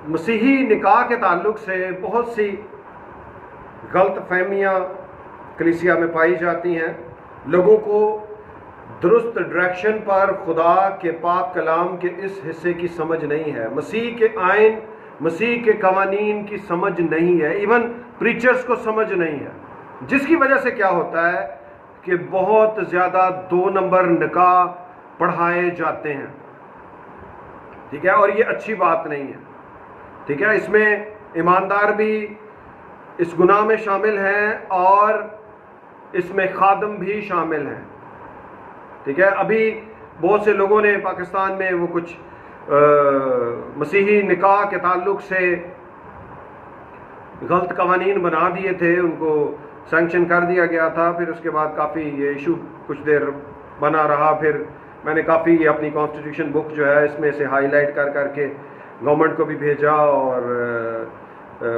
مسیحی نکاح کے تعلق سے بہت سی غلط فہمیاں کلیسیا میں پائی جاتی ہیں. لوگوں کو درست ڈائریکشن پر خدا کے پاک کلام کے اس حصے کی سمجھ نہیں ہے, مسیح کے آئین, مسیح کے قوانین کی سمجھ نہیں ہے, ایون پریچرز کو سمجھ نہیں ہے, جس کی وجہ سے کیا ہوتا ہے کہ بہت زیادہ 2 نمبر نکاح پڑھائے جاتے ہیں. ٹھیک ہے, اور یہ اچھی بات نہیں ہے. ٹھیک ہے, اس میں ایماندار بھی اس گناہ میں شامل ہیں اور اس میں خادم بھی شامل ہیں. ٹھیک ہے, ابھی بہت سے لوگوں نے پاکستان میں وہ کچھ مسیحی نکاح کے تعلق سے غلط قوانین بنا دیے تھے, ان کو سینکشن کر دیا گیا تھا. پھر اس کے بعد کافی یہ ایشو کچھ دیر بنا رہا. پھر میں نے کافی اپنی کانسٹیٹیوشن بک جو ہے اس میں سے ہائی لائٹ کر کر کے گورنمنٹ کو بھی بھیجا اور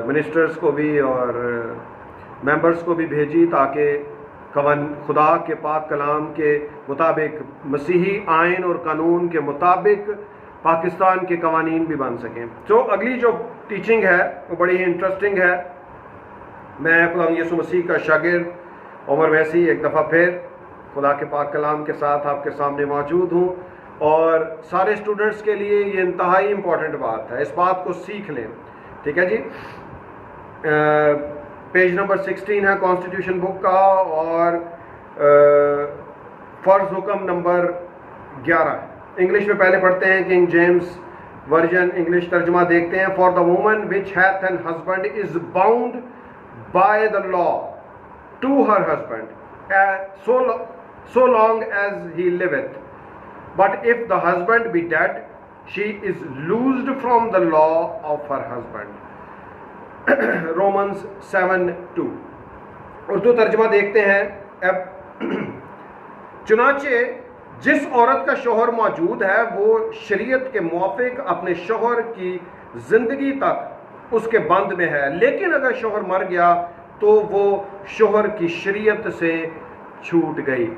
منسٹرز کو بھی اور ممبرز کو بھی بھیجی, تاکہ خدا کے پاک کلام کے مطابق, مسیحی آئین اور قانون کے مطابق پاکستان کے قوانین بھی بن سکیں. تو اگلی جو ٹیچنگ ہے وہ بڑی ہی انٹرسٹنگ ہے. میں خدا یسوع مسیح کا شاگرد عمر ویسی ایک دفعہ پھر خدا کے پاک کلام کے ساتھ آپ کے سامنے موجود ہوں, اور سارے اسٹوڈنٹس کے لیے یہ انتہائی امپورٹنٹ بات ہے, اس بات کو سیکھ لیں. ٹھیک ہے جی, پیج نمبر 16 ہے کانسٹیٹیوشن بک کا, اور فرض حکم نمبر 11 ہے. انگلش میں پہلے پڑھتے ہیں, کنگ جیمز ورژن انگلش ترجمہ دیکھتے ہیں. For the woman which hath an husband is bound by the law to her husband so long as he liveth, but if the husband be dead, she is loosed from the law of her husband. Romans 7:2. Urdu ترجمہ دیکھتے ہیں. اب چنانچہ جس عورت کا شوہر موجود ہے وہ شریعت کے موافق اپنے شوہر کی زندگی تک اس کے بند میں ہے, لیکن اگر شوہر مر گیا تو وہ شوہر کی شریعت سے چھوٹ گئی.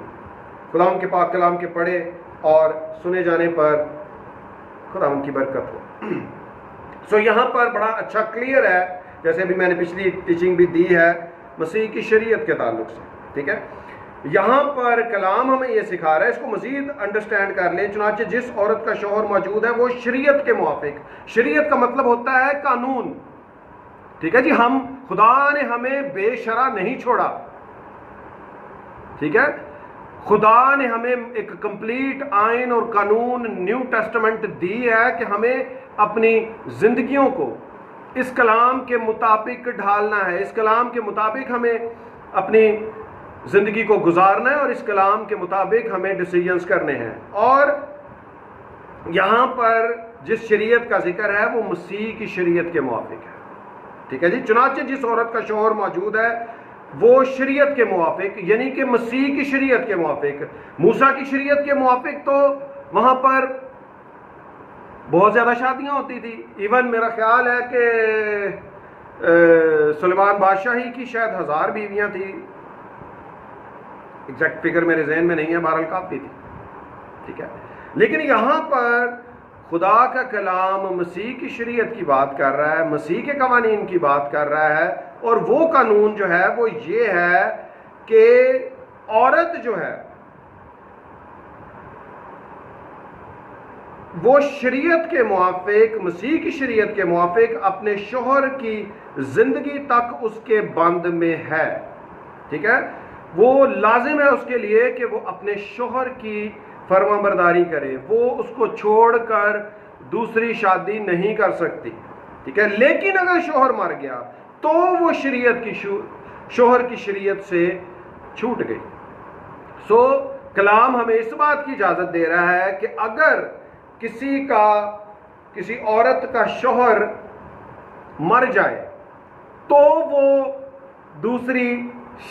خدا کے پاک کلام کے پڑھے اور سنے جانے پر خدا کی برکت ہو. سو یہاں پر بڑا اچھا کلیئر ہے, جیسے ابھی میں نے پچھلی ٹیچنگ بھی دی ہے مسیح کی شریعت کے تعلق سے. ٹھیک ہے, یہاں پر کلام ہمیں یہ سکھا رہا ہے, اس کو مزید انڈرسٹینڈ کر لیں. چنانچہ جس عورت کا شوہر موجود ہے وہ شریعت کے موافق, شریعت کا مطلب ہوتا ہے قانون. ٹھیک ہے جی, خدا نے ہمیں بے شرع نہیں چھوڑا. ٹھیک ہے, خدا نے ہمیں ایک کمپلیٹ آئین اور قانون نیو ٹیسٹمنٹ دی ہے کہ ہمیں اپنی زندگیوں کو اس کلام کے مطابق ڈھالنا ہے, اس کلام کے مطابق ہمیں اپنی زندگی کو گزارنا ہے, اور اس کلام کے مطابق ہمیں ڈیسیجنز کرنے ہیں. اور یہاں پر جس شریعت کا ذکر ہے وہ مسیح کی شریعت کے موافق ہے. ٹھیک ہے جی, چنانچہ جس عورت کا شوہر موجود ہے وہ شریعت کے موافق, یعنی کہ مسیح کی شریعت کے موافق. موسیٰ کی شریعت کے موافق تو وہاں پر بہت زیادہ شادیاں ہوتی تھی. ایون میرا خیال ہے کہ سلیمان بادشاہی کی شاید 1000 بیویاں تھیں, ایگزیکٹ فگر میرے ذہن میں نہیں ہے, بہرحال کافی تھی. ٹھیک ہے, لیکن یہاں پر خدا کا کلام مسیح کی شریعت کی بات کر رہا ہے, مسیح کے قوانین کی بات کر رہا ہے, اور وہ قانون جو ہے وہ یہ ہے کہ عورت جو ہے وہ شریعت کے موافق, مسیح کی شریعت کے موافق اپنے شوہر کی زندگی تک اس کے بند میں ہے. ٹھیک ہے, وہ لازم ہے اس کے لیے کہ وہ اپنے شوہر کی فرما برداری کرے, وہ اس کو چھوڑ کر دوسری شادی نہیں کر سکتی. ٹھیک ہے, لیکن اگر شوہر مر گیا تو وہ شوہر کی شریعت سے چھوٹ گئی. سو کلام ہمیں اس بات کی اجازت دے رہا ہے کہ اگر کسی عورت کا شوہر مر جائے تو وہ دوسری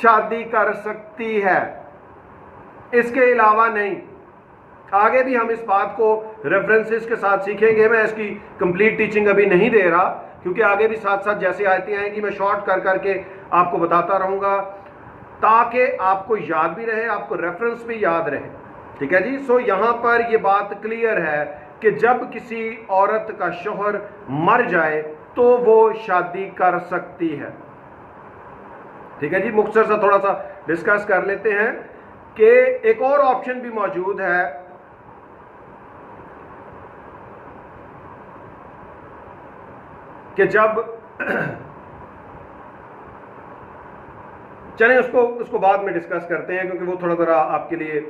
شادی کر سکتی ہے, اس کے علاوہ نہیں. آگے بھی ہم اس بات کو ریفرنسز کے ساتھ سیکھیں گے. میں اس کی کمپلیٹ ٹیچنگ ابھی نہیں دے رہا, کیونکہ آگے بھی ساتھ ساتھ جیسے آیتیں آئیں گی میں شارٹ کر کے آپ کو بتاتا رہوں گا, تاکہ آپ کو یاد بھی رہے, آپ کو ریفرنس بھی یاد رہے. ٹھیک ہے جی, سو یہاں پر یہ بات کلیئر ہے کہ جب کسی عورت کا شوہر مر جائے تو وہ شادی کر سکتی ہے. ٹھیک ہے جی, مختصر سا تھوڑا سا ڈسکس کر لیتے ہیں کہ ایک اور آپشن بھی موجود ہے کہ جب چلیں اس کو بعد میں ڈسکس کرتے ہیں, کیونکہ وہ تھوڑا ذرا آپ کے لیے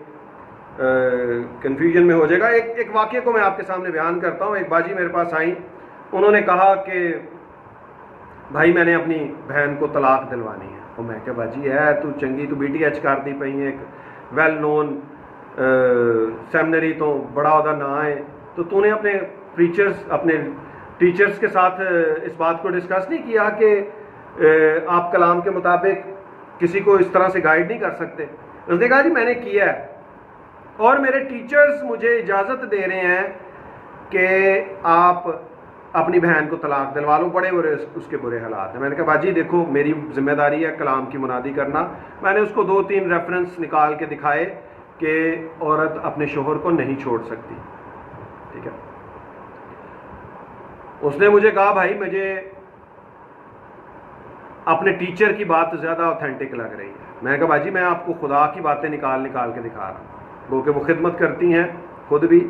کنفیوژن میں ہو جائے گا. ایک واقعے کو میں آپ کے سامنے بیان کرتا ہوں. ایک باجی میرے پاس آئیں, انہوں نے کہا کہ بھائی میں نے اپنی بہن کو طلاق دلوانی ہے. اور میں کہ باجی ہے تو چنگی, تو BTH کر دی پئی ہے, ایک ویل نون سیمنری تو بڑا عہدہ نہ ہے, تو نے اپنے اپنے ٹیچرز کے ساتھ اس بات کو ڈسکس نہیں کیا کہ آپ کلام کے مطابق کسی کو اس طرح سے گائیڈ نہیں کر سکتے؟ اس نے کہا جی میں نے کیا ہے, اور میرے ٹیچرز مجھے اجازت دے رہے ہیں کہ آپ اپنی بہن کو طلاق دلوا لو, بڑے برے اس کے برے حالات ہیں. میں نے کہا باجی دیکھو میری ذمہ داری ہے کلام کی منادی کرنا. میں نے اس کو 2-3 ریفرنس نکال کے دکھائے کہ عورت اپنے شوہر کو نہیں چھوڑ سکتی. ٹھیک ہے, اس نے مجھے کہا بھائی مجھے اپنے ٹیچر کی بات زیادہ اوتھینٹک لگ رہی ہے. میں نے کہا باجی میں آپ کو خدا کی باتیں نکال کے دکھا رہا ہوں, وہ کہ وہ خدمت کرتی ہیں خود بھی,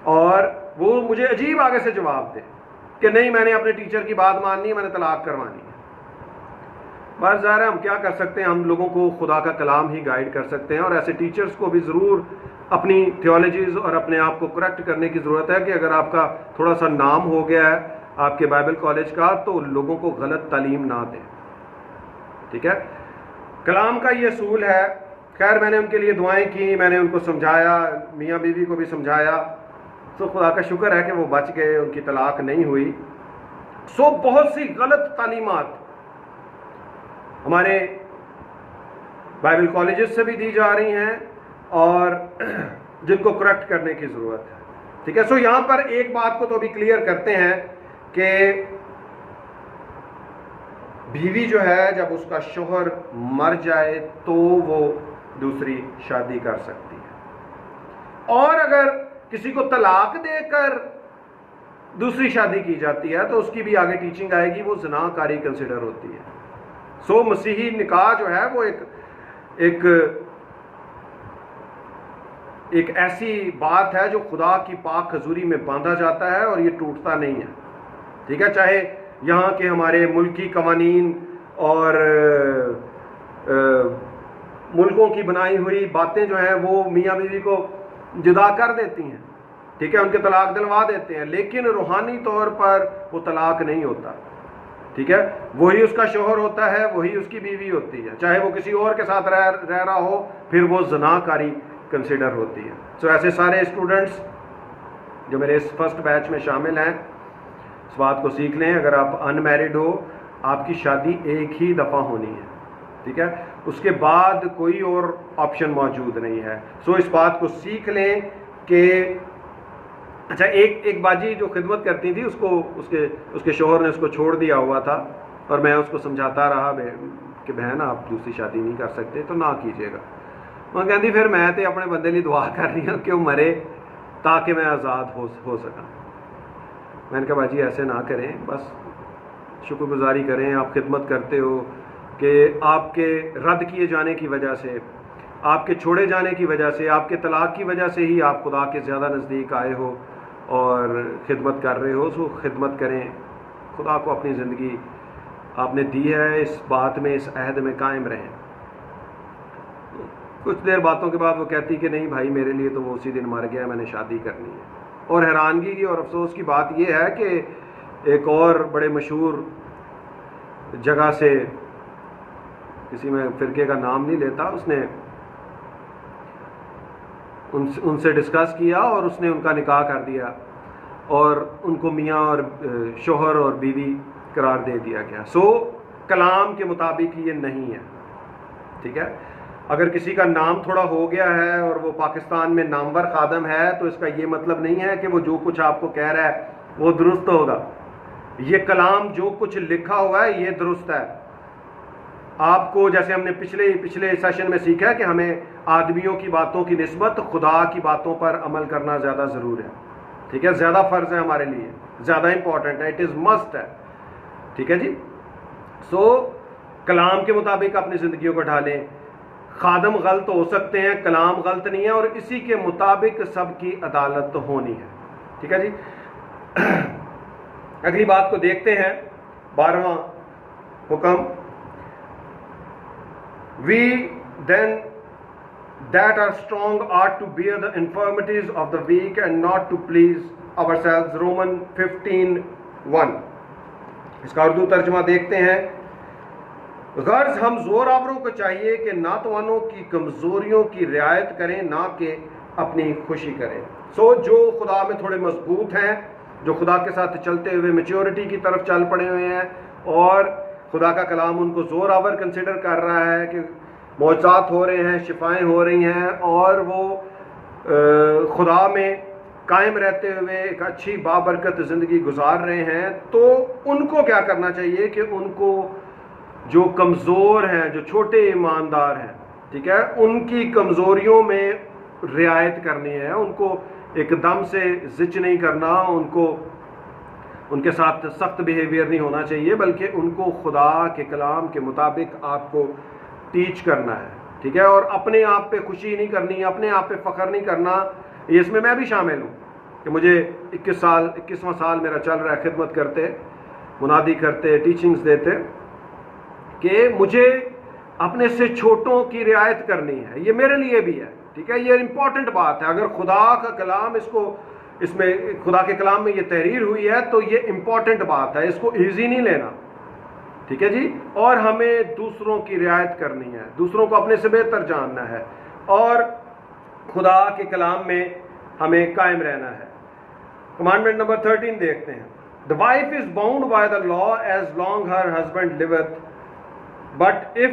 اور وہ مجھے عجیب آگے سے جواب دے کہ نہیں میں نے اپنے ٹیچر کی بات ماننی ہے, میں نے طلاق کروانی ہے. بس ظاہر ہے ہم کیا کر سکتے ہیں, ہم لوگوں کو خدا کا کلام ہی گائیڈ کر سکتے ہیں, اور ایسے ٹیچرز کو بھی ضرور اپنی تھیولوجیز اور اپنے آپ کو کریکٹ کرنے کی ضرورت ہے کہ اگر آپ کا تھوڑا سا نام ہو گیا ہے آپ کے بائبل کالج کا تو لوگوں کو غلط تعلیم نہ دیں. ٹھیک ہے, کلام کا یہ اصول ہے. خیر میں نے ان کے لیے دعائیں کی, میں نے ان کو سمجھایا, میاں بیوی کو بھی سمجھایا, تو خدا کا شکر ہے کہ وہ بچ گئے, ان کی طلاق نہیں ہوئی. بہت سی غلط تعلیمات ہمارے بائبل کالجز سے بھی دی جا رہی ہیں اور جن کو کریکٹ کرنے کی ضرورت ہے. ٹھیک ہے, یہاں پر ایک بات کو تو بھی کلیئر کرتے ہیں کہ بیوی جو ہے جب اس کا شوہر مر جائے تو وہ دوسری شادی کر سکتی ہے, اور اگر کسی کو طلاق دے کر دوسری شادی کی جاتی ہے تو اس کی بھی آگے ٹیچنگ آئے گی, وہ زنا کاری کنسیڈر ہوتی ہے. مسیحی نکاح جو ہے وہ ایک ایسی بات ہے جو خدا کی پاک حضوری میں باندھا جاتا ہے اور یہ ٹوٹتا نہیں ہے. ٹھیک ہے, چاہے یہاں کے ہمارے ملکی قوانین اور ملکوں کی بنائی ہوئی باتیں جو ہیں وہ میاں بیوی کو جدا کر دیتی ہیں. ٹھیک ہے, ان کے طلاق دلوا دیتے ہیں, لیکن روحانی طور پر وہ طلاق نہیں ہوتا. ٹھیک ہے, وہی اس کا شوہر ہوتا ہے, وہی اس کی بیوی ہوتی ہے, چاہے وہ کسی اور کے ساتھ رہ رہا ہو, پھر وہ زنا کاری کنسیڈر ہوتی ہے. ایسے سارے اسٹوڈنٹس جو میرے اس فرسٹ بیچ میں شامل ہیں اس بات کو سیکھ لیں, اگر آپ ان میرڈ ہو آپ کی شادی ایک ہی دفعہ ہونی ہے. ٹھیک ہے, اس کے بعد کوئی اور آپشن موجود نہیں ہے. اس بات کو سیکھ لیں کہ اچھا ایک باجی جو خدمت کرتی تھی اس کے شوہر نے اس کو چھوڑ دیا ہوا تھا, اور میں اس کو سمجھاتا رہا کہ بہن آپ دوسری شادی نہیں کر سکتے تو نہ کیجیے گا. وہ کہتی پھر میں تو اپنے بندے لیے دعا کر رہی ہوں کہ وہ مرے تاکہ میں آزاد ہو سکا. میں نے کہا باجی ایسے نہ کریں, بس شکر گزاری کریں, آپ خدمت کرتے ہو کہ آپ کے رد کیے جانے کی وجہ سے, آپ کے چھوڑے جانے کی وجہ سے, آپ کے طلاق کی وجہ سے ہی آپ خدا کے زیادہ نزدیک آئے ہو اور خدمت کر رہے ہو. خدمت کریں, خدا کو اپنی زندگی آپ نے دی ہے, اس بات میں اس عہد میں قائم رہیں. کچھ دیر باتوں کے بعد وہ کہتی کہ نہیں بھائی میرے لیے تو وہ اسی دن مر گیا, میں نے شادی کرنی ہے. اور حیرانگی کی اور افسوس کی بات یہ ہے کہ ایک اور بڑے مشہور جگہ سے, کسی میں فرقے کا نام نہیں لیتا, اس نے ان سے ڈسکس کیا اور اس نے ان کا نکاح کر دیا اور ان کو میاں اور شوہر اور بیوی قرار دے دیا گیا. کلام کے مطابق یہ نہیں ہے. ٹھیک ہے, اگر کسی کا نام تھوڑا ہو گیا ہے اور وہ پاکستان میں نامور خادم ہے تو اس کا یہ مطلب نہیں ہے کہ وہ جو کچھ آپ کو کہہ رہا ہے وہ درست ہوگا. یہ کلام جو کچھ لکھا ہوا ہے یہ درست ہے. آپ کو جیسے ہم نے پچھلے سیشن میں سیکھا ہے کہ ہمیں آدمیوں کی باتوں کی نسبت خدا کی باتوں پر عمل کرنا زیادہ ضرور ہے. ٹھیک ہے, زیادہ فرض ہے ہمارے لیے, زیادہ امپورٹنٹ ہے, اٹ از مسٹ ہے. ٹھیک ہے جی. سو کلام کے مطابق اپنی زندگیوں کو ڈھالیں. خادم غلط ہو سکتے ہیں, کلام غلط نہیں ہے, اور اسی کے مطابق سب کی عدالت ہونی ہے. ٹھیک ہے جی. اگلی بات کو دیکھتے ہیں, 12واں حکم. We then that are strong ought to bear the infirmities of the weak and not to please ourselves. Roman 15:1. اس کا اردو ترجمہ دیکھتے ہیں. غرض ہم زور آوروں کو چاہیے کہ ناتوانوں کی کمزوریوں کی رعایت کریں, نہ کہ اپنی خوشی کریں. سو جو خدا میں تھوڑے مضبوط ہیں, جو خدا کے ساتھ چلتے ہوئے میچیورٹی کی طرف چل پڑے ہوئے ہیں, اور خدا کا کلام ان کو زور آور کنسیڈر کر رہا ہے کہ معجزات ہو رہے ہیں, شفائیں ہو رہی ہیں, اور وہ خدا میں قائم رہتے ہوئے ایک اچھی بابرکت زندگی گزار رہے ہیں, تو ان کو کیا کرنا چاہیے کہ ان کو جو کمزور ہیں, جو چھوٹے ایماندار ہیں, ٹھیک ہے, ان کی کمزوریوں میں رعایت کرنی ہے. ان کو ایک دم سے زچ نہیں کرنا, ان کو ان کے ساتھ سخت بیہیویئر نہیں ہونا چاہیے, بلکہ ان کو خدا کے کلام کے مطابق آپ کو ٹیچ کرنا ہے. ٹھیک ہے. اور اپنے آپ پہ خوشی نہیں کرنی, اپنے آپ پہ فخر نہیں کرنا. اس میں بھی شامل ہوں کہ مجھے 21واں سال میرا چل رہا ہے خدمت کرتے, منادی کرتے, ٹیچنگز دیتے, کہ مجھے اپنے سے چھوٹوں کی رعایت کرنی ہے. یہ میرے لیے بھی ہے. ٹھیک ہے. یہ امپورٹنٹ بات ہے. اگر خدا کا کلام اس میں خدا کے کلام میں یہ تحریر ہوئی ہے تو یہ امپورٹنٹ بات ہے, اس کو ایزی نہیں لینا. ٹھیک ہے جی. اور ہمیں دوسروں کی رعایت کرنی ہے, دوسروں کو اپنے سے بہتر جاننا ہے, اور خدا کے کلام میں ہمیں قائم رہنا ہے. کمانڈمنٹ نمبر 13 دیکھتے ہیں. The wife is bound by the law as long her husband liveth, but if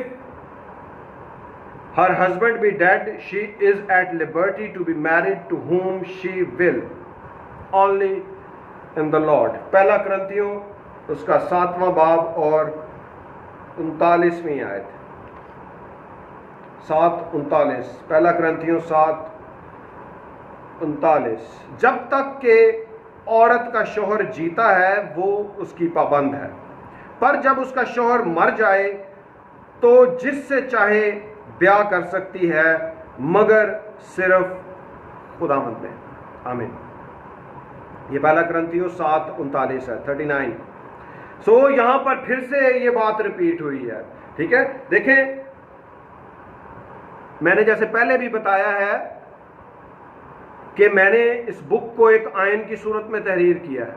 her husband be dead, she is at liberty to be married to whom she will, only in the Lord. پہلا کرنتھیوں اس کا 7واں باب اور 39ویں آیت. 7:39. پہلا کرنتھیوں 7:39. جب تک کہ عورت کا شوہر جیتا ہے وہ اس کی پابند ہے, پر جب اس کا شوہر مر جائے تو جس سے چاہے بیاہ کر سکتی ہے, مگر صرف خداوند میں. آمین. یہ پہلا کرنتھیوں 7:39 ہے. 39. سو یہاں پر پھر سے یہ بات ریپیٹ ہوئی ہے. ٹھیک ہے. دیکھیں, میں نے جیسے پہلے بھی بتایا ہے کہ میں نے اس بک کو ایک آئین کی صورت میں تحریر کیا ہے.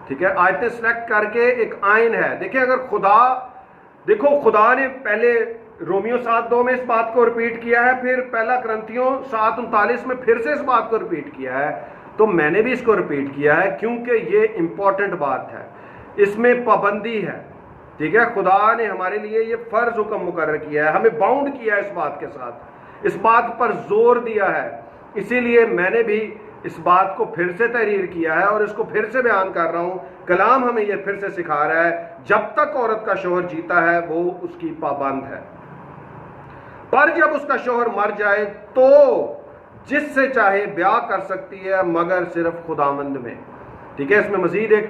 ٹھیک ہے. آیتیں سلیکٹ کر کے ایک آئین ہے. دیکھیں, اگر خدا نے پہلے رومیو 7:2 میں اس بات کو ریپیٹ کیا ہے, پھر پہلا کرنتھیوں 7:39 میں پھر سے اس بات کو ریپیٹ کیا ہے, تو میں نے بھی اس کو ریپیٹ کیا ہے, کیونکہ یہ امپورٹنٹ بات ہے, اس میں پابندی ہے. ٹھیک ہے. خدا نے ہمارے لیے یہ فرض حکم مقرر کیا ہے, ہمیں باؤنڈ کیا ہے اس بات کے ساتھ, اس بات پر زور دیا ہے. اسی لیے میں نے بھی اس بات کو پھر سے تحریر کیا ہے اور اس کو پھر سے بیان کر رہا ہوں. کلام ہمیں یہ پھر سے سکھا رہا ہے, جب تک عورت کا شوہر جیتا ہے وہ اس کی پابند ہے, پر جب اس کا شوہر مر جائے تو جس سے چاہے بیاہ کر سکتی ہے, مگر صرف خداوند میں. ٹھیک ہے. اس میں مزید ایک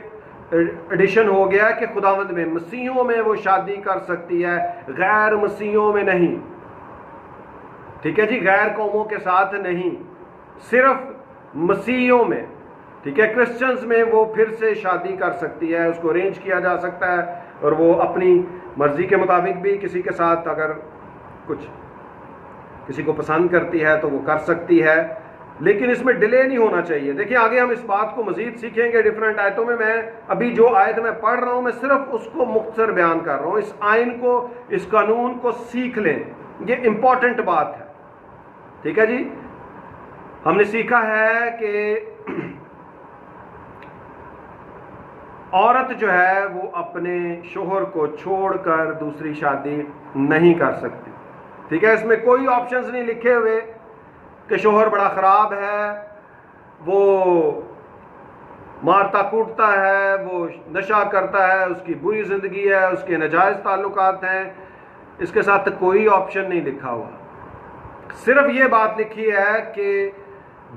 ایڈیشن ہو گیا کہ خداوند میں, مسیحوں میں وہ شادی کر سکتی ہے, غیر مسیحوں میں نہیں. ٹھیک ہے جی. غیر قوموں کے ساتھ نہیں, صرف مسیحوں میں. ٹھیک ہے. کرسچنز میں وہ پھر سے شادی کر سکتی ہے, اس کو ارینج کیا جا سکتا ہے, اور وہ اپنی مرضی کے مطابق بھی کسی کے ساتھ اگر کسی کو پسند کرتی ہے تو وہ کر سکتی ہے, لیکن اس میں ڈیلے نہیں ہونا چاہیے. دیکھیں, آگے ہم اس بات کو مزید سیکھیں گے ڈیفرنٹ آیتوں میں. میں ابھی جو آیت میں پڑھ رہا ہوں میں صرف اس کو مختصر بیان کر رہا ہوں. اس آئین کو, اس قانون کو سیکھ لیں, یہ امپورٹنٹ بات ہے. ٹھیک ہے جی. ہم نے سیکھا ہے کہ عورت جو ہے وہ اپنے شوہر کو چھوڑ کر دوسری شادی نہیں کر سکتی. ٹھیک ہے. اس میں کوئی آپشنز نہیں لکھے ہوئے کہ شوہر بڑا خراب ہے, وہ مارتا کوٹتا ہے, وہ نشہ کرتا ہے, اس کی بری زندگی ہے, اس کے ناجائز تعلقات ہیں. اس کے ساتھ کوئی آپشن نہیں لکھا ہوا. صرف یہ بات لکھی ہے کہ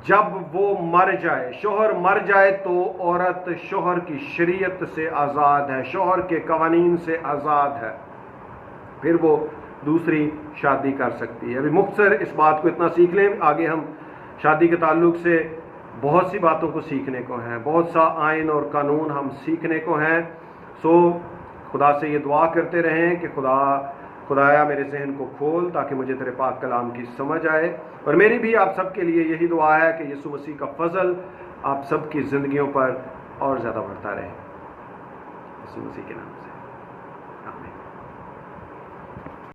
جب وہ مر جائے، شوہر مر جائے تو عورت شوہر کی شریعت سے آزاد ہے، شوہر کے قوانین سے آزاد ہے، پھر وہ دوسری شادی کر سکتی ہے۔ ابھی مختصر اس بات کو اتنا سیکھ لیں، آگے ہم شادی کے تعلق سے بہت سی باتوں کو سیکھنے کو ہیں، بہت سا آئین اور قانون ہم سیکھنے کو ہیں۔ سو خدا سے یہ دعا کرتے رہیں کہ خدایا میرے ذہن کو کھول تاکہ مجھے تیرے پاک کلام کی سمجھ آئے، اور میری بھی آپ سب کے لیے یہی دعا ہے کہ یسوع مسیح کا فضل آپ سب کی زندگیوں پر اور زیادہ بڑھتا رہے، یسوع مسیح کے نام سے۔